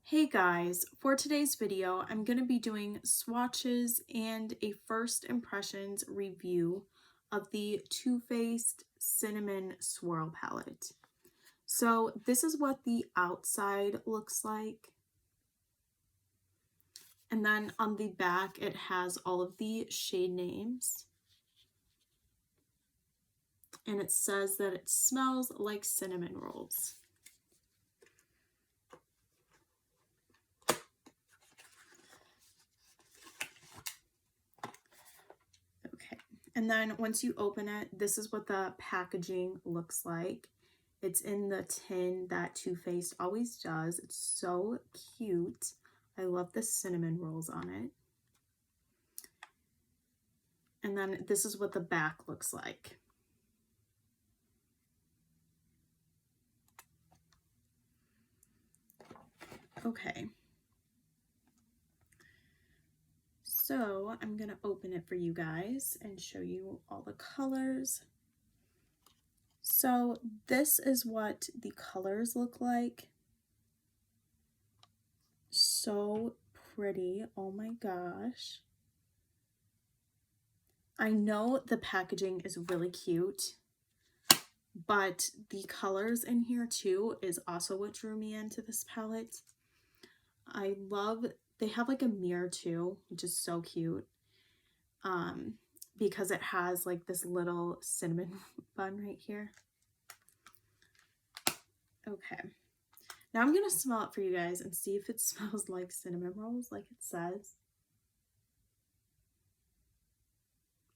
Hey guys, for today's video, I'm going to be doing swatches and a first impressions review of the Too Faced Cinnamon Swirl palette. So this is what the outside looks like. And then on the back, it has all of the shade names. And it says that it smells like cinnamon rolls. And then once you open it, this is what the packaging looks like. It's in the tin that Too Faced always does. It's so cute. I love the cinnamon rolls on it. And then this is what the back looks like. Okay. So I'm going to open it for you guys and show you all the colors. So this is what the colors look like. So pretty. Oh my gosh. I know the packaging is really cute, but the colors in here too is also what drew me into this palette. I love, they have like a mirror too, which is so cute. Because it has like this little cinnamon bun right here. Okay. Now I'm gonna smell it for you guys and see if it smells like cinnamon rolls like it says.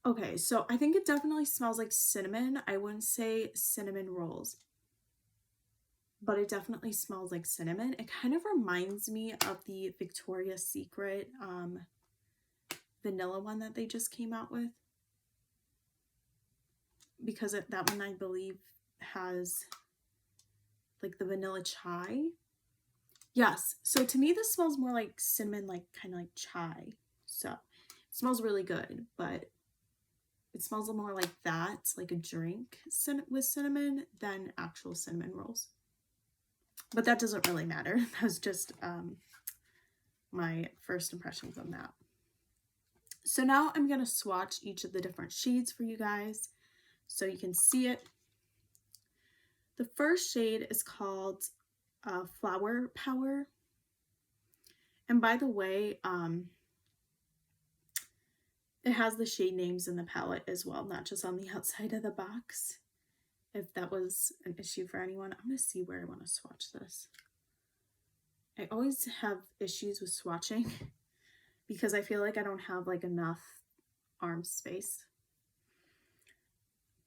Okay, so I think it definitely smells like cinnamon. I wouldn't say cinnamon rolls, but it definitely smells like cinnamon. It kind of reminds me of the Victoria's Secret vanilla one that they just came out with, because that one I believe has like the vanilla chai. Yes, so to me this smells more like cinnamon, like kind of like chai. So it smells really good, but it smells more like that, like a drink with cinnamon, than actual cinnamon rolls. But that doesn't really matter. That was just my first impressions on that. So now I'm going to swatch each of the different shades for you guys so you can see it. The first shade is called Flower Power. And by the way, it has the shade names in the palette as well, not just on the outside of the box. If that was an issue for anyone, I'm going to see where I want to swatch this. I always have issues with swatching because I feel like I don't have like enough arm space.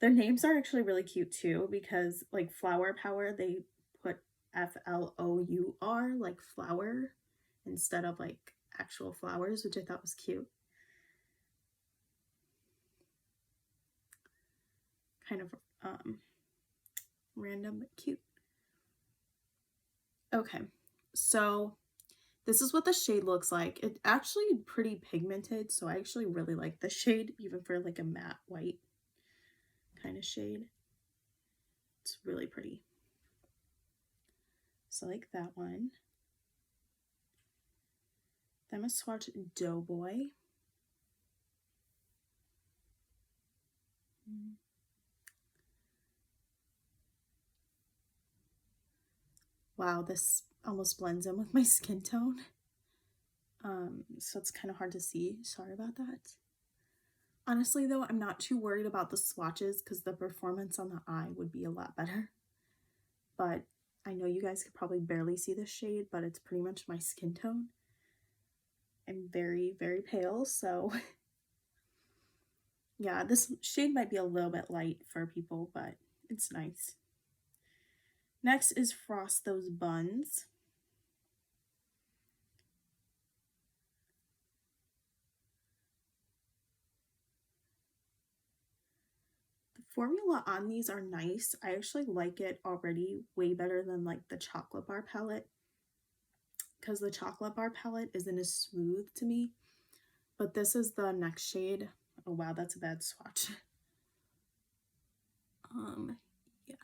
Their names are actually really cute too, because like Flower Power, they put F-L-O-U-R, like flower, instead of like actual flowers, which I thought was cute. Kind of random but cute. Okay, so this is what the shade looks like. It's actually pretty pigmented, so I actually really like this shade, even for like a matte white kind of shade. It's really pretty. So I like that one. Then I'm gonna swatch Doughboy. Wow, this almost blends in with my skin tone. So it's kind of hard to see. Sorry about that. Honestly though, I'm not too worried about the swatches because the performance on the eye would be a lot better. But I know you guys could probably barely see this shade, but it's pretty much my skin tone. I'm very, very pale, so yeah, this shade might be a little bit light for people, but it's nice. Next is Frost Those Buns. The formula on these are nice. I actually like it already way better than like the chocolate bar palette, because the chocolate bar palette isn't as smooth to me. But this is the next shade. Oh wow, that's a bad swatch. Yeah.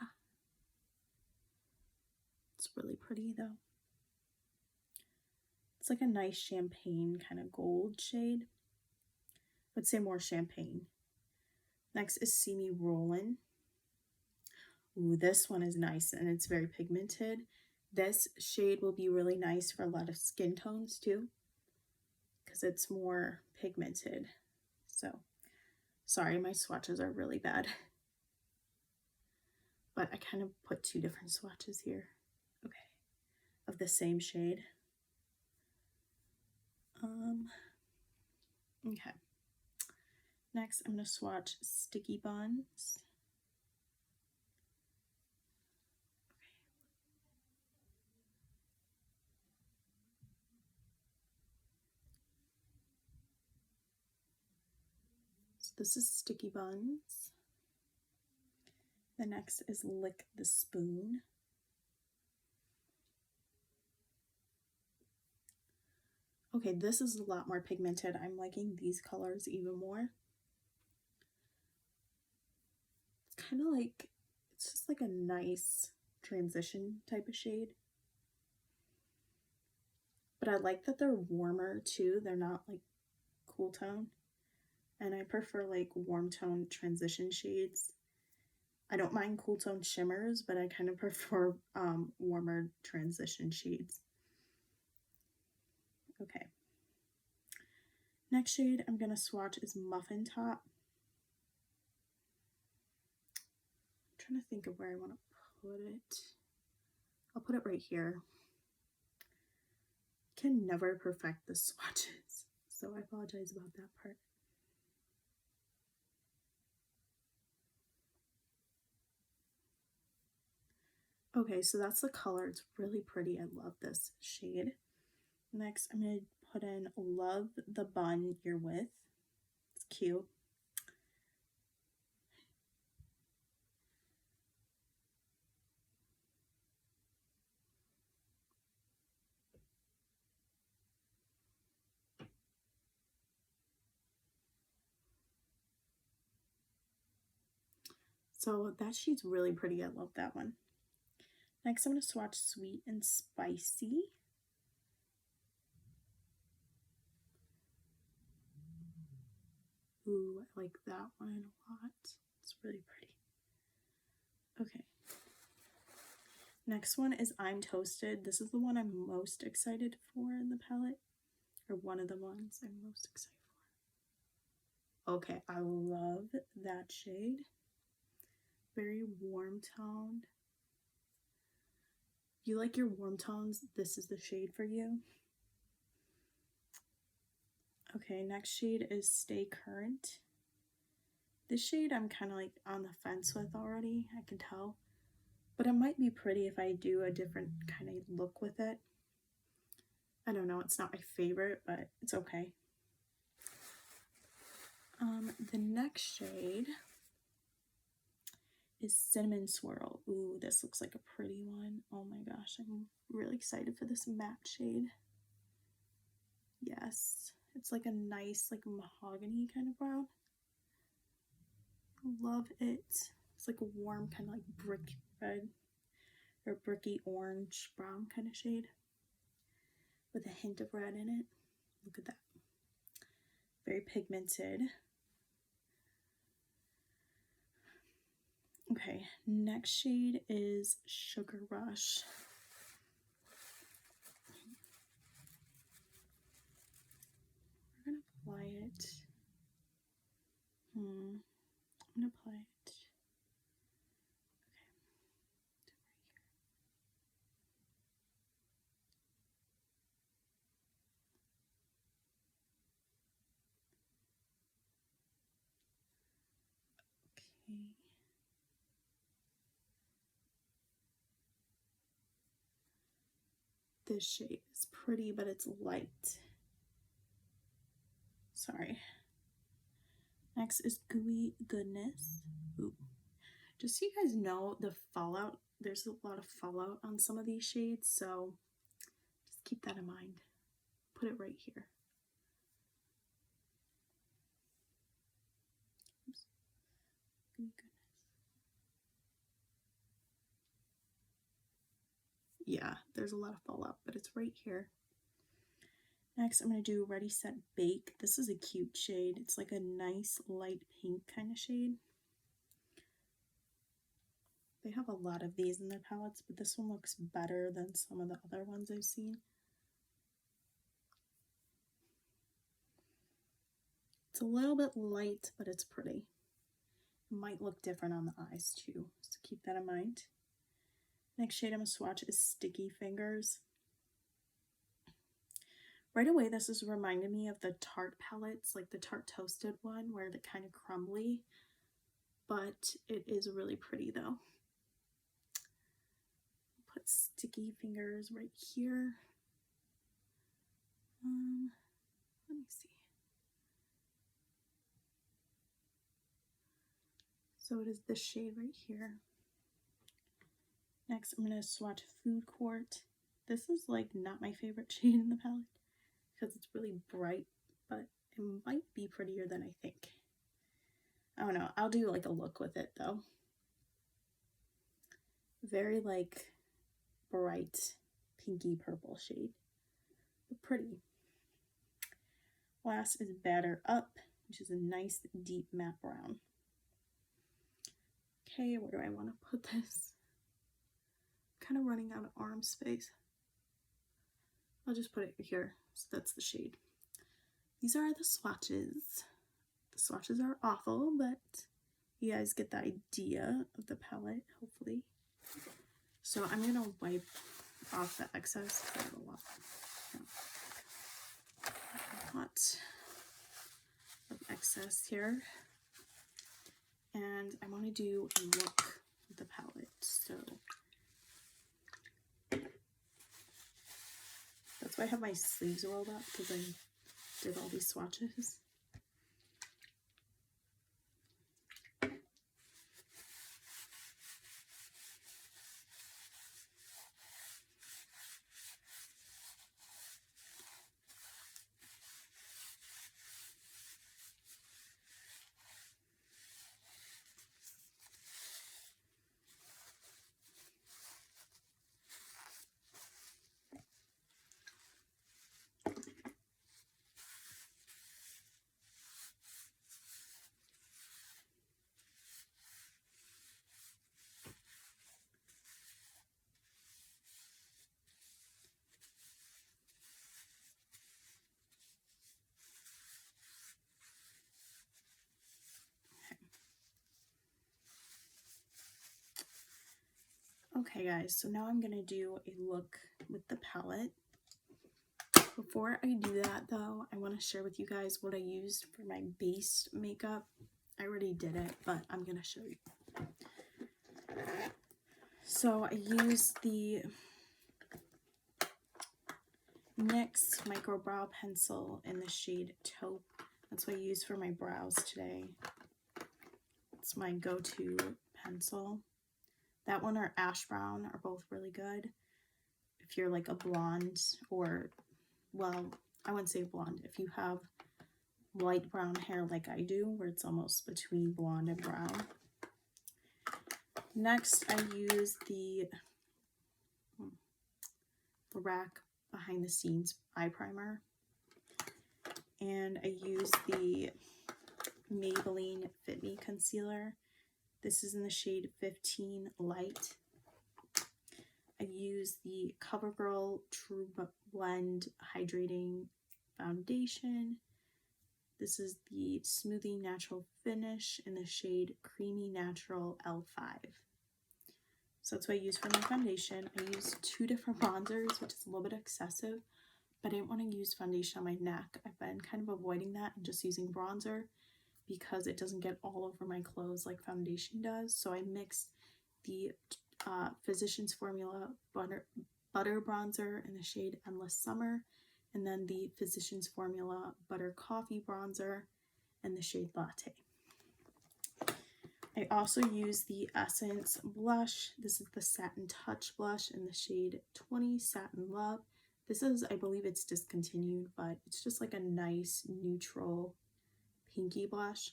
It's really pretty though. It's like a nice champagne kind of gold shade. I would say more champagne. Next is See Me Rollin'. Ooh, this one is nice and it's very pigmented. This shade will be really nice for a lot of skin tones too, because it's more pigmented. So, sorry, my swatches are really bad. But I kind of put two different swatches here. Okay, of the same shade. Okay. Next, I'm going to swatch Sticky Buns. So this is Sticky Buns. The next is Lick the Spoon. Okay, this is a lot more pigmented. I'm liking these colors even more. It's kind of like, it's just like a nice transition type of shade. But I like that they're warmer too. They're not like cool tone. And I prefer like warm tone transition shades. I don't mind cool tone shimmers, but I kind of prefer warmer transition shades. Okay. Next shade I'm going to swatch is Muffin Top. I'm trying to think of where I want to put it. I'll put it right here. I can never perfect the swatches, so I apologize about that part. Okay, so that's the color. It's really pretty. I love this shade. Next, I'm going to put in Love the Bun You're With. It's cute. So that shade's really pretty. I love that one. Next, I'm going to swatch Sweet and Spicy. Ooh, I like that one a lot. It's really pretty. Okay. Next one is I'm Toasted. This is the one I'm most excited for in the palette. Or one of the ones I'm most excited for. Okay, I love that shade. Very warm toned. If you like your warm tones, this is the shade for you. Okay, next shade is Stay Current. This shade I'm kind of like on the fence with already, I can tell. But it might be pretty if I do a different kind of look with it. I don't know, it's not my favorite, but it's okay. The next shade is Cinnamon Swirl. Ooh, this looks like a pretty one. Oh my gosh, I'm really excited for this matte shade. Yes, it's like a nice like mahogany kind of brown. Love it. It's like a warm kind of like brick red or bricky orange brown kind of shade with a hint of red in it. Look at that. Very pigmented. Okay, next shade is Sugar Rush. We're gonna apply it. I'm gonna apply it. Okay. Okay. This shade is pretty, but it's light. Sorry. Next is Gooey Goodness. Ooh. Just so you guys know, the fallout, there's a lot of fallout on some of these shades, so just keep that in mind. Put it right here. Oops. Gooey Goodness. Yeah, there's a lot of fallout, but it's right here. Next, I'm going to do Ready, Set, Bake. This is a cute shade. It's like a nice light pink kind of shade. They have a lot of these in their palettes, but this one looks better than some of the other ones I've seen. It's a little bit light, but it's pretty. It might look different on the eyes too, so keep that in mind. Next shade I'm going to swatch is Sticky Fingers. Right away, this is reminding me of the Tarte palettes, like the Tarte Toasted one, where they're kind of crumbly, but it is really pretty though. Put Sticky Fingers right here. Let me see. So it is this shade right here. Next, I'm going to swatch Food Court. This is like not my favorite shade in the palette because it's really bright, but it might be prettier than I think. I don't know. I'll do like a look with it though. Very like bright pinky purple shade, but pretty. Last is Batter Up, which is a nice deep matte brown. Okay, where do I want to put this? I'm kind of running out of arm space. I'll just put it here. So that's the shade. These are the swatches. The swatches are awful, but you guys get the idea of the palette, hopefully. So I'm going to wipe off the excess. I have a lot of excess here. And I want to do a look with the palette. So that's why I have my sleeves rolled up, because I did all these swatches. Okay guys, so now I'm going to do a look with the palette. Before I do that though, I want to share with you guys what I used for my base makeup. I already did it, but I'm going to show you. So I used the NYX Micro Brow Pencil in the shade Taupe. That's what I used for my brows today. It's my go-to pencil. That one or Ash Brown are both really good. If you're like a blonde or, well, I wouldn't say blonde. If you have light brown hair like I do, where it's almost between blonde and brown. Next, I use the Rack Behind the Scenes eye primer. And I use the Maybelline Fit Me concealer. This is in the shade 15 Light. I use the CoverGirl True Blend Hydrating Foundation. This is the Smoothing Natural Finish in the shade Creamy Natural L5. So that's what I use for my foundation. I use two different bronzers, which is a little bit excessive, but I didn't want to use foundation on my neck. I've been kind of avoiding that and just using bronzer because it doesn't get all over my clothes like foundation does. So I mixed the Physicians Formula Butter Bronzer in the shade Endless Summer, and then the Physicians Formula Butter Coffee Bronzer in the shade Latte. I also use the Essence blush. This is the Satin Touch blush in the shade 20 Satin Love. This is, I believe it's discontinued, but it's just like a nice neutral pinky blush.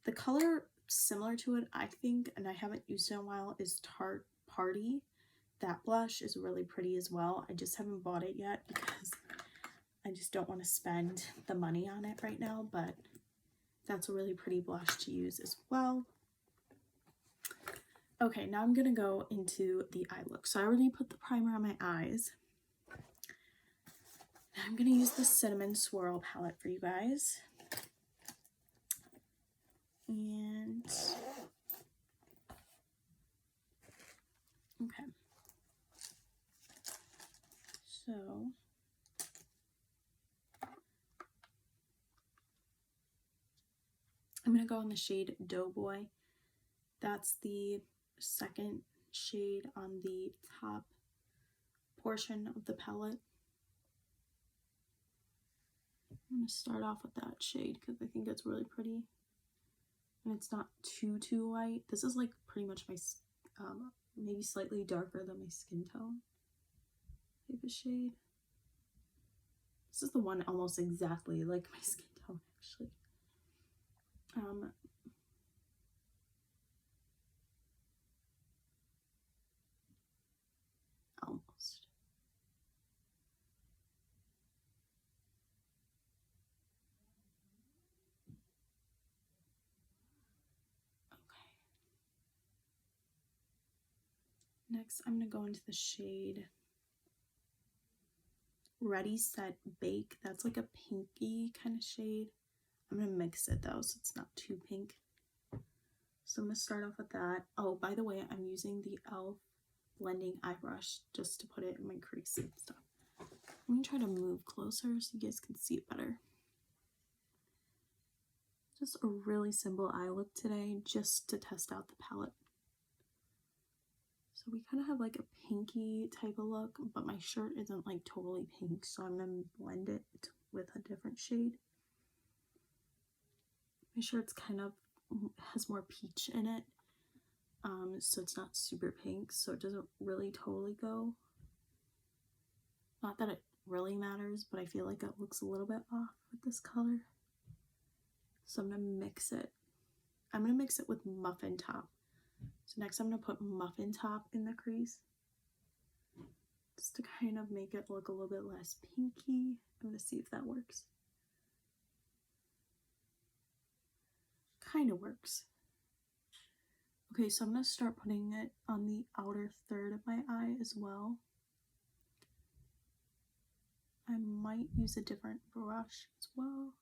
The color similar to it, I think, and I haven't used it in a while, is Tarte Party. That blush is really pretty as well. I just haven't bought it yet because I just don't want to spend the money on it right now, but that's a really pretty blush to use as well. Okay, now I'm gonna go into the eye look. So I already put the primer on my eyes. Now I'm gonna use the Cinnamon Swirl palette for you guys. And okay. So I'm gonna go in the shade Doughboy. That's the second shade on the top portion of the palette. I'm gonna start off with that shade because I think it's really pretty. And it's not too light. This is like pretty much my, maybe slightly darker than my skin tone type of shade. This is the one almost exactly like my skin tone, actually. Almost. Okay. Next, I'm going to go into the shade Ready, Set, Bake. That's like a pinky kind of shade. I'm going to mix it though, so it's not too pink. So I'm going to start off with that. Oh, by the way, I'm using the e.l.f. blending eye brush just to put it in my crease and stuff. I'm going to try to move closer so you guys can see it better. Just a really simple eye look today just to test out the palette. So we kind of have like a pinky type of look, but my shirt isn't like totally pink, so I'm going to blend it with a different shade. My shirt's kind of has more peach in it, so it's not super pink, so it doesn't really totally go. Not that it really matters, but I feel like it looks a little bit off with this color. So I'm going to mix it. I'm going to mix it with Muffin Top. So next I'm going to put Muffin Top in the crease, just to kind of make it look a little bit less pinky. I'm going to see if that works. Kind of works. Okay, so I'm going to start putting it on the outer third of my eye as well. I might use a different brush as well.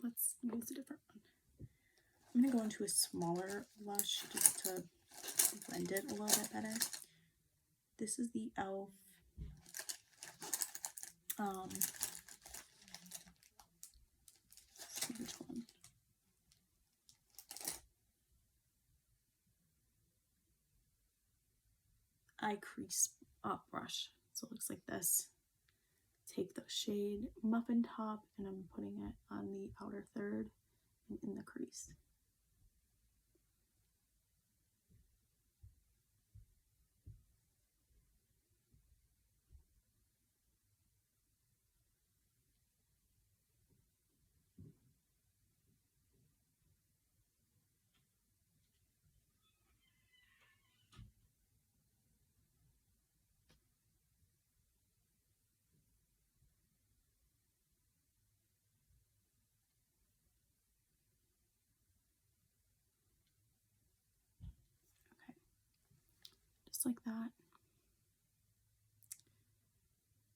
Let's use a different one. I'm going to go into a smaller blush just to blend it a little bit better. This is the e.l.f. Which one? Eye crease brush. So it looks like this. Take the shade Muffin Top and I'm putting it on the outer third and in the crease. Like that.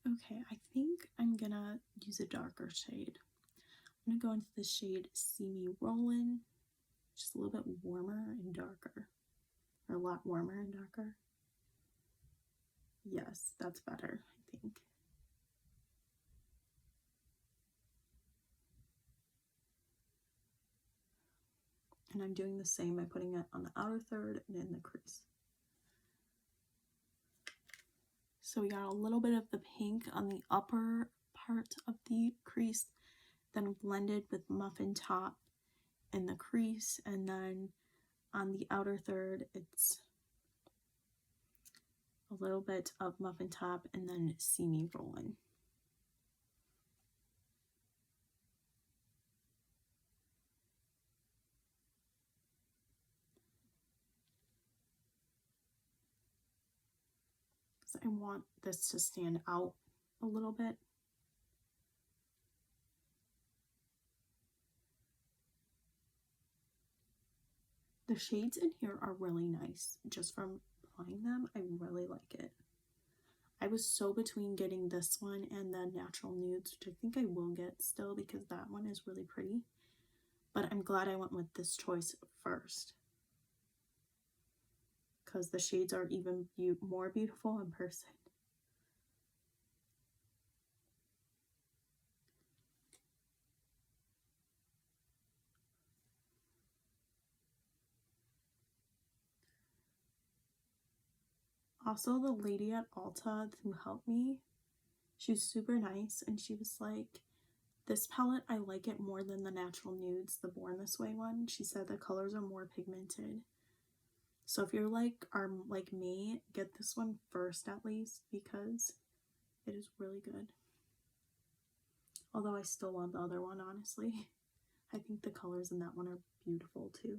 Okay, I think I'm gonna use a darker shade. I'm gonna go into the shade See Me Rollin', just a little bit warmer and darker, or a lot warmer and darker. Yes, that's better, I think. And I'm doing the same by putting it on the outer third and in the crease. So we got a little bit of the pink on the upper part of the crease, then blended with Muffin Top in the crease, and then on the outer third it's a little bit of Muffin Top and then See Me Rollin'. because I want this to stand out a little bit. The shades in here are really nice. Just from applying them, I really like it. I was so between getting this one and the Natural Nudes, which I think I will get still because that one is really pretty. But I'm glad I went with this choice first, because the shades are even more beautiful in person. Also, the lady at Ulta who helped me, she was super nice, and she was like, this palette, I like it more than the Natural Nudes, the Born This Way one. She said the colors are more pigmented. So if you're like me, get this one first at least, because it is really good. Although I still want the other one, honestly. I think the colors in that one are beautiful too.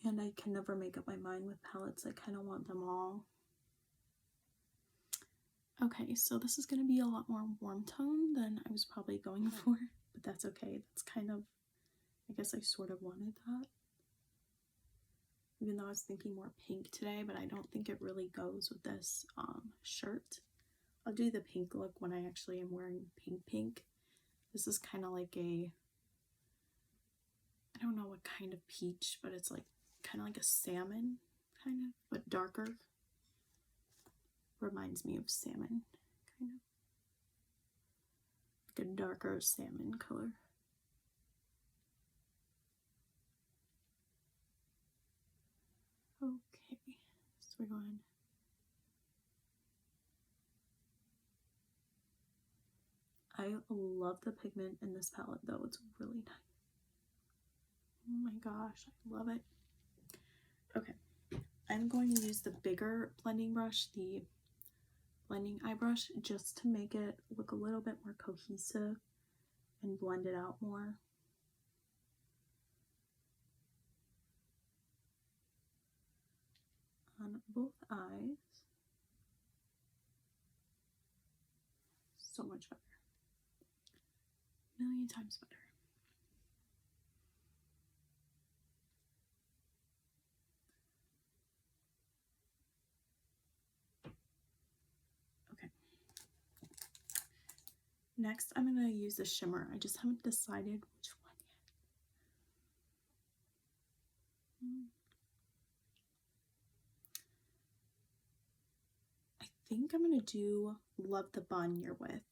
And I can never make up my mind with palettes. I kind of want them all. Okay, so this is going to be a lot more warm tone than I was probably going for, but that's okay. That's kind of, I guess I sort of wanted that. Even though I was thinking more pink today, but I don't think it really goes with this shirt. I'll do the pink look when I actually am wearing pink. This is kind of like a, I don't know what kind of peach, but it's like kind of like a salmon, kind of, but darker. Reminds me of salmon, kind of. Like a darker salmon color. Okay, so we're going. I love the pigment in this palette though, it's really nice. Oh my gosh, I love it. Okay, I'm going to use the bigger blending brush, the blending eye brush, just to make it look a little bit more cohesive and blend it out more. On both eyes. So much better. A million times better. Okay. Next, I'm going to use the shimmer. I just haven't decided which one yet. I think I'm going to do Love the Bun You're With.